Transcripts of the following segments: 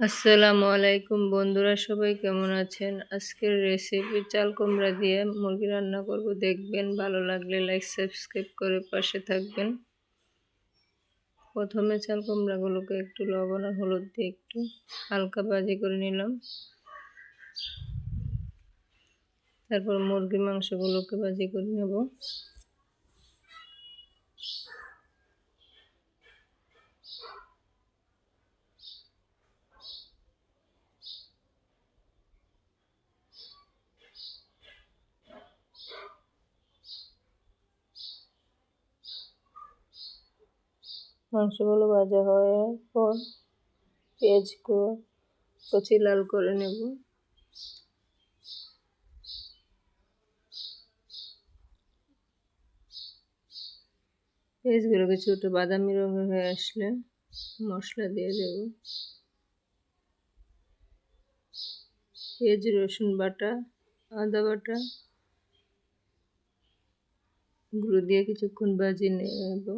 আসসালামু আলাইকুম বন্ধুরা, সবাই কেমন আছেন? আজকের রেসিপি চাল কুমড়া দিয়ে মুরগি রান্না করব, দেখবেন। ভালো লাগলে লাইক সাবস্ক্রাইব করে পাশে থাকবেন। প্রথমে চাল কুমড়াগুলোকে একটু লবণ আর হলুদ দিয়ে একটু হালকা ভাজি করে নিলাম। তারপর মুরগির মাংসগুলোকে ভাজি করে নেব। মাংসগুলো ভাজা হওয়ার পর পেঁয়াজ কচি লাল করে নেব। পেঁয়াজগুলো কিছুটা বাদামি রঙের হয়ে আসলে মশলা দিয়ে দেব। পেঁয়াজ, রসুন বাটা, আদা বাটা গুঁড়ো দিয়ে কিছুক্ষণ ভাজি নেব।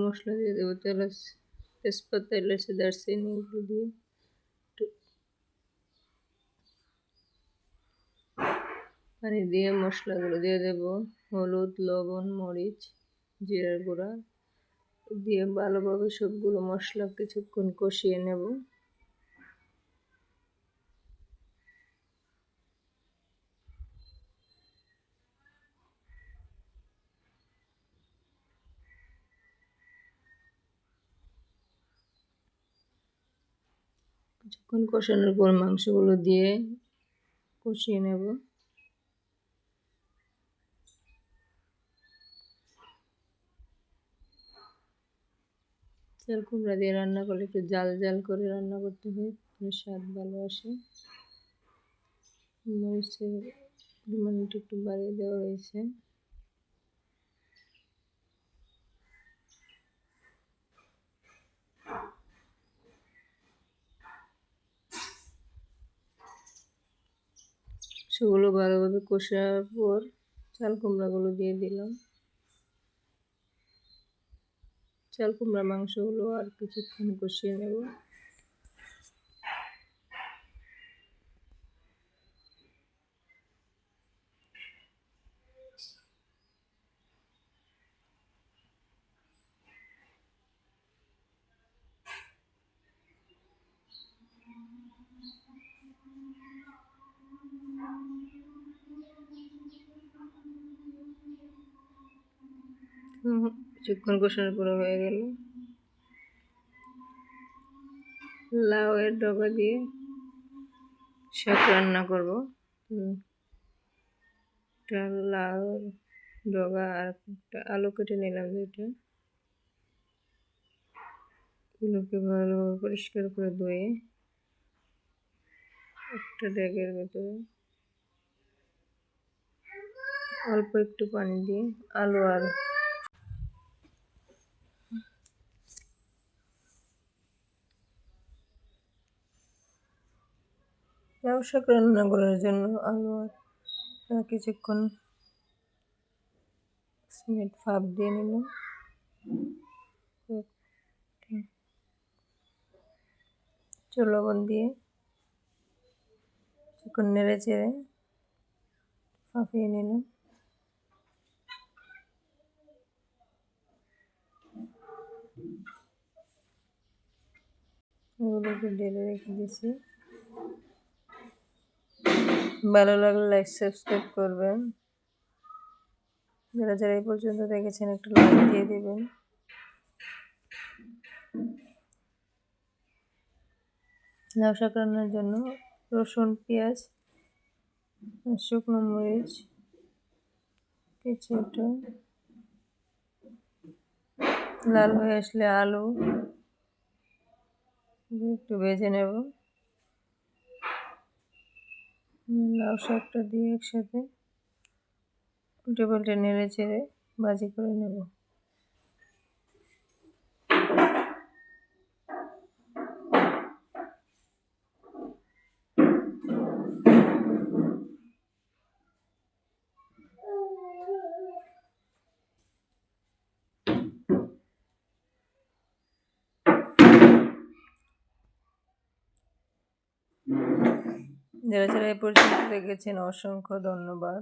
মশলা দিয়ে দেবো তেজপাতা, এলাচি, দারচিনি এগুলো দিয়ে একটু পানি দিয়ে মশলাগুলো দিয়ে দেব। হলুদ, লবণ, মরিচ, জিরার গুঁড়া দিয়ে ভালোভাবে সবগুলো মশলা কিছুক্ষণ কষিয়ে নেব। কিছুক্ষণ কষানোর পর মাংসগুলো দিয়ে কষিয়ে নেব। চাল কুমড়া দিয়ে রান্না করলে একটু জাল জাল করে রান্না করতে হয়, স্বাদ ভালো আসে। মরিচের পরিমাণটা একটু বাড়িয়ে দেওয়া হয়েছে। সেগুলো ভালোভাবে কষার পর চাল কুমড়াগুলো দিয়ে দিলাম। চাল কুমড়া মাংসগুলো আর কিছুক্ষণ কষিয়ে নেব। কিছুক্ষণ কষানোর পরে হয়ে গেল। লাউয়ের ডগা দিয়ে শাক রান্না করব। একটা লাউয়ের ডগা আর একটা আলু কেটে নিলাম, দুইটা। এগুলোকে ভালোভাবে পরিষ্কার করে ধুয়ে একটা ডেগের ভেতরে অল্প একটু পানি দিয়ে আলু আর লাউ শাক রান্না করার জন্য আলু আর কিছুক্ষণ মিনিট ভাপ দিয়ে নিলাম। লবণ দিয়ে কিছুক্ষণ নেড়ে চেড়ে ভাপিয়ে নিলাম। এগুলোকে ঢেলে রেখে দিয়েছি। ভালো লাগলে লাইক সাবস্ক্রাইব করবেন। যারা যারা এই পর্যন্ত দেখেছেন একটু লাইক দিয়ে দেবেন। লাউ শাক রান্নার জন্য রসুন, পেঁয়াজ, শুকনো মরিচ, কিছুটা লাল হয়ে আসলে আলু একটু ভেজে নেব। লাউ শাকটা দিয়ে একসাথে উল্টে পাল্টে নেড়ে চেড়ে ভাজি করে নেব। যারা যারা এ পর্যন্ত দেখেছেন অসংখ্য ধন্যবাদ।